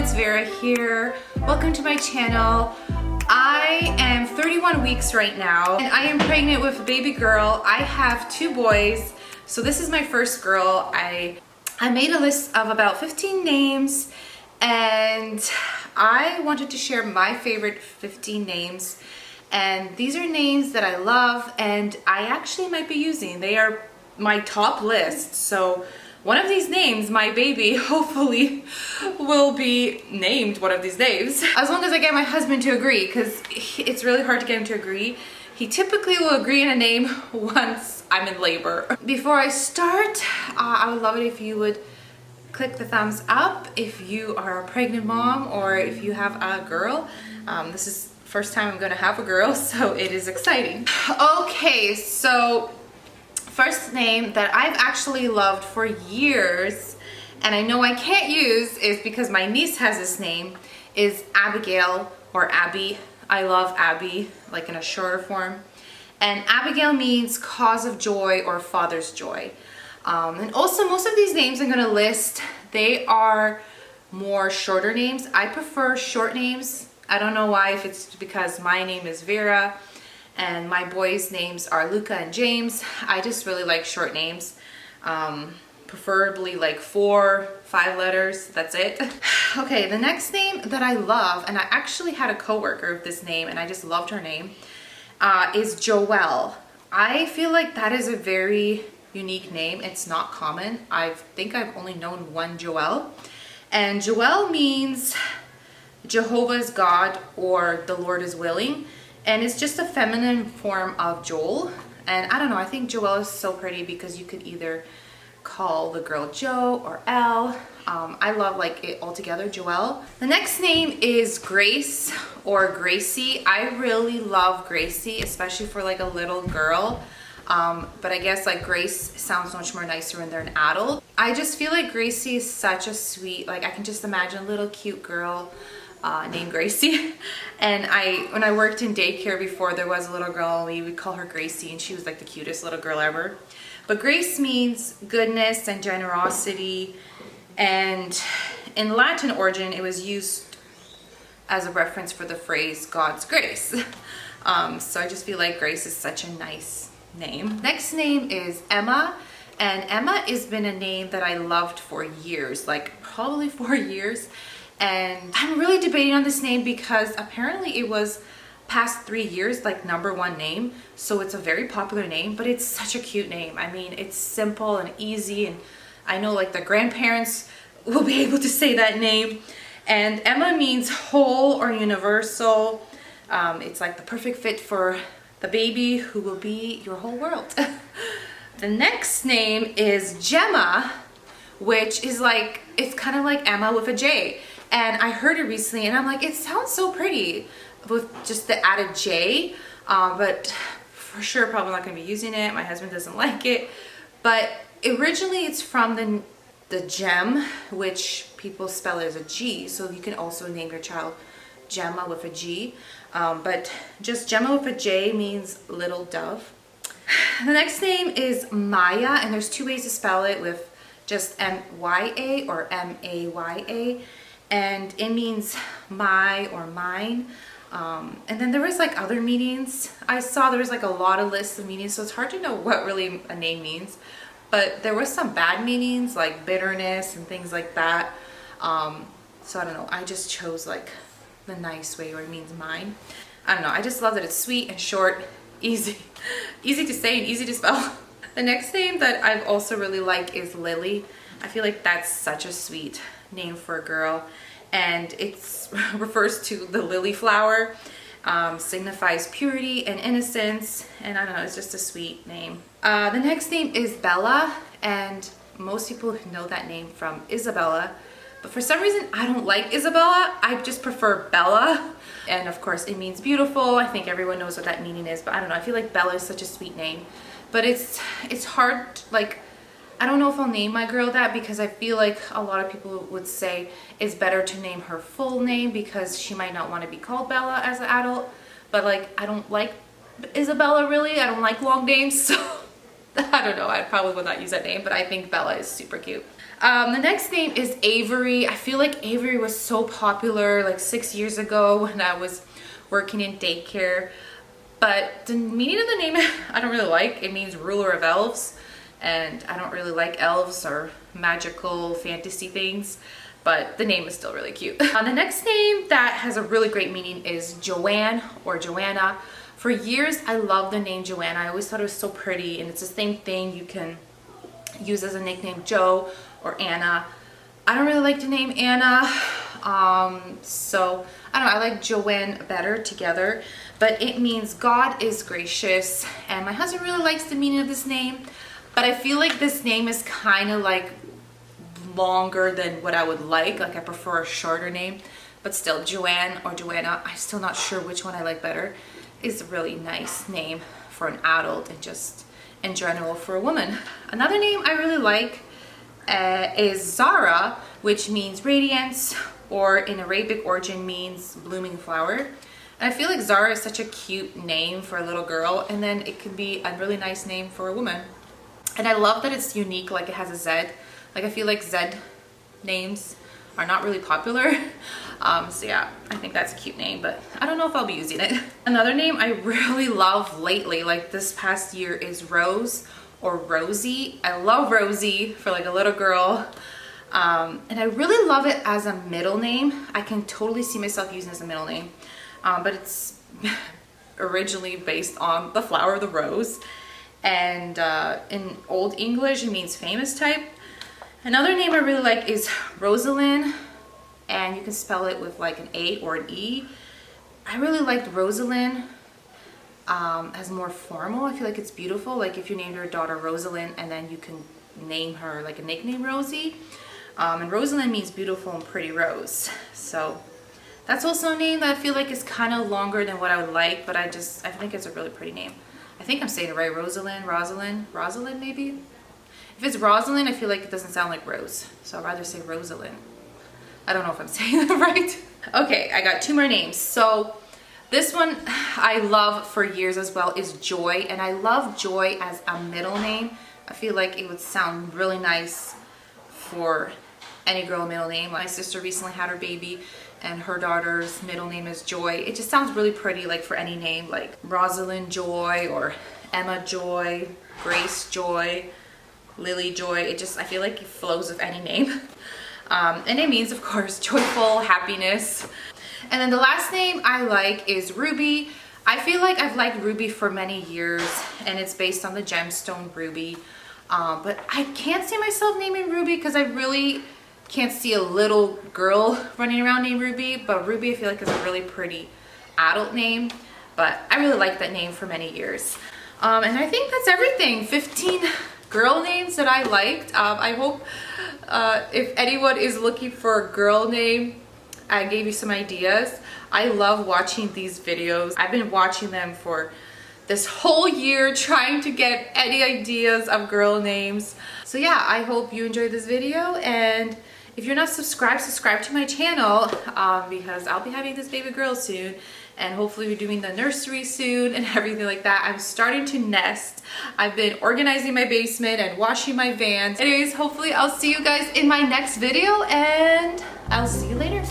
it's Vera here. Welcome to my channel. I am 31 weeks right now and I am pregnant with a baby girl. I have 2 boys, so this is my first girl. I made a list of about 15 names and I wanted to share my favorite 15 names, and these are names that I love and I actually might be using. They are my top list, so one of these names, my baby, hopefully will be named one of these names. As long as I get my husband to agree, because it's really hard to get him to agree. He typically will agree on a name once I'm in labor. Before I start, I would love it if you would click the thumbs up if you are a pregnant mom or if you have a girl. This is the first time I'm gonna have a girl, so it is exciting. Okay, so first name that I've actually loved for years and I know I can't use is because my niece has this name, is Abigail or Abby. I love Abby, like in a shorter form. And Abigail means cause of joy or father's joy. And also most of these names I'm gonna list, they are more shorter names. I prefer short names. I don't know why, if it's because my name is Vera and my boys' names are Luca and James. I just really like short names, preferably like 4, 5 letters, that's it. Okay, the next name that I love, and I actually had a coworker with this name and I just loved her name, is Joelle. I feel like that is a very unique name. It's not common. I think I've only known one Joelle, and Joelle means Jehovah's God or the Lord is willing. And it's just a feminine form of Joel. And I don't know, I think Joelle is so pretty because you could either call the girl Jo or Elle. I love like it all together, Joelle. The next name is Grace or Gracie. I really love Gracie, especially for like a little girl. But I guess like Grace sounds much more nicer when they're an adult. I just feel like Gracie is such a sweet, like I can just imagine a little cute girl named Gracie. And when I worked in daycare before, there was a little girl, we would call her Gracie, and she was like the cutest little girl ever. But Grace means goodness and generosity, and in Latin origin it was used as a reference for the phrase God's grace. So I just feel like Grace is such a nice name. Next name is Emma, and Emma has been a name that I loved for years, like probably 4 years. And I'm really debating on this name because apparently it was past 3 years like #1 name, so it's a very popular name, but it's such a cute name. I mean, it's simple and easy, and I know like the grandparents will be able to say that name. And Emma means whole or universal. It's like the perfect fit for the baby who will be your whole world. The next name is Gemma, which is like, it's kind of like Emma with a J. And I heard it recently and I'm like, it sounds so pretty with just the added J, but for sure probably not gonna be using it. My husband doesn't like it. But originally it's from the gem, which people spell it as a G, so you can also name your child Gemma with a G. But just Gemma with a J means little dove. The next name is Maya, and there's 2 ways to spell it, with just M-Y-A or M-A-Y-A. And it means my or mine. And then there was like other meanings. I saw there was like a lot of lists of meanings, so it's hard to know what really a name means. But there was some bad meanings like bitterness and things like that. So I don't know, I just chose like the nice way where it means mine. I don't know, I just love that it's sweet and short, easy to say and easy to spell. The next name that I've also really like is Lily. I feel like that's such a sweet name for a girl, and it refers to the lily flower, signifies purity and innocence, and I don't know, it's just a sweet name. The next name is Bella, and most people know that name from Isabella, but for some reason I don't like Isabella. I just prefer Bella, and of course it means beautiful. I think everyone knows what that meaning is, but I don't know, I feel like Bella is such a sweet name. But it's hard, like, I don't know if I'll name my girl that, because I feel like a lot of people would say it's better to name her full name because she might not want to be called Bella as an adult. But like, I don't like Isabella really. I don't like long names, so I don't know. I probably would not use that name, but I think Bella is super cute. The next name is Avery. I feel like Avery was so popular like 6 years ago when I was working in daycare. But the meaning of the name, I don't really like. It means ruler of elves. And I don't really like elves or magical fantasy things. But the name is still really cute. The next name that has a really great meaning is Joanne or Joanna. For years, I loved the name Joanna. I always thought it was so pretty, and it's the same thing you can use as a nickname, Joe or Anna. I don't really like the name Anna, so I don't know, I like Joanne better together, but it means God is gracious, and my husband really likes the meaning of this name, but I feel like this name is kind of like longer than what I would like I prefer a shorter name, but still Joanne or Joanna, I'm still not sure which one I like better. Is a really nice name for an adult and just in general for a woman. Another name I really like is Zara, which means radiance, or in Arabic origin means blooming flower. And I feel like Zara is such a cute name for a little girl, and then it could be a really nice name for a woman. And I love that it's unique, like it has a Z. Like I feel like Z names are not really popular. So yeah, I think that's a cute name, but I don't know if I'll be using it. Another name I really love lately, like this past year, is Rose or Rosie. I love Rosie for like a little girl. And I really love it as a middle name. I can totally see myself using it as a middle name. But it's originally based on the flower of the rose. And in Old English, it means famous type. Another name I really like is Rosalind, and you can spell it with like an A or an E. I really liked Rosalind as more formal. I feel like it's beautiful. Like if you named your daughter Rosalind and then you can name her like a nickname Rosie. And Rosalind means beautiful and pretty rose. So that's also a name that I feel like is kind of longer than what I would like, but I think it's a really pretty name. I think I'm saying it right. Rosalind maybe? If it's Rosalind, I feel like it doesn't sound like Rose. So I'd rather say Rosalind. I don't know if I'm saying that right. Okay, I got 2 more names. So this one I love for years as well is Joy. And I love Joy as a middle name. I feel like it would sound really nice for any girl middle name. My sister recently had her baby and her daughter's middle name is Joy. It just sounds really pretty like for any name, like Rosalind Joy or Emma Joy, Grace Joy, Lily Joy. I feel like it flows with any name. And it means, of course, joyful, happiness. And then the last name I like is Ruby. I feel like I've liked Ruby for many years, and it's based on the gemstone ruby. But I can't see myself naming Ruby because I really can't see a little girl running around named Ruby. But Ruby I feel like is a really pretty adult name. But I really liked that name for many years. And I think that's everything. 15 girl names that I liked. I hope if anyone is looking for a girl name, I gave you some ideas. I love watching these videos. I've been watching them for this whole year, trying to get any ideas of girl names. So yeah, I hope you enjoyed this video, and if you're not subscribed, subscribe to my channel because I'll be having this baby girl soon, and hopefully we're doing the nursery soon and everything like that. I'm starting to nest. I've been organizing my basement and washing my vans. Anyways, hopefully I'll see you guys in my next video, and I'll see you later.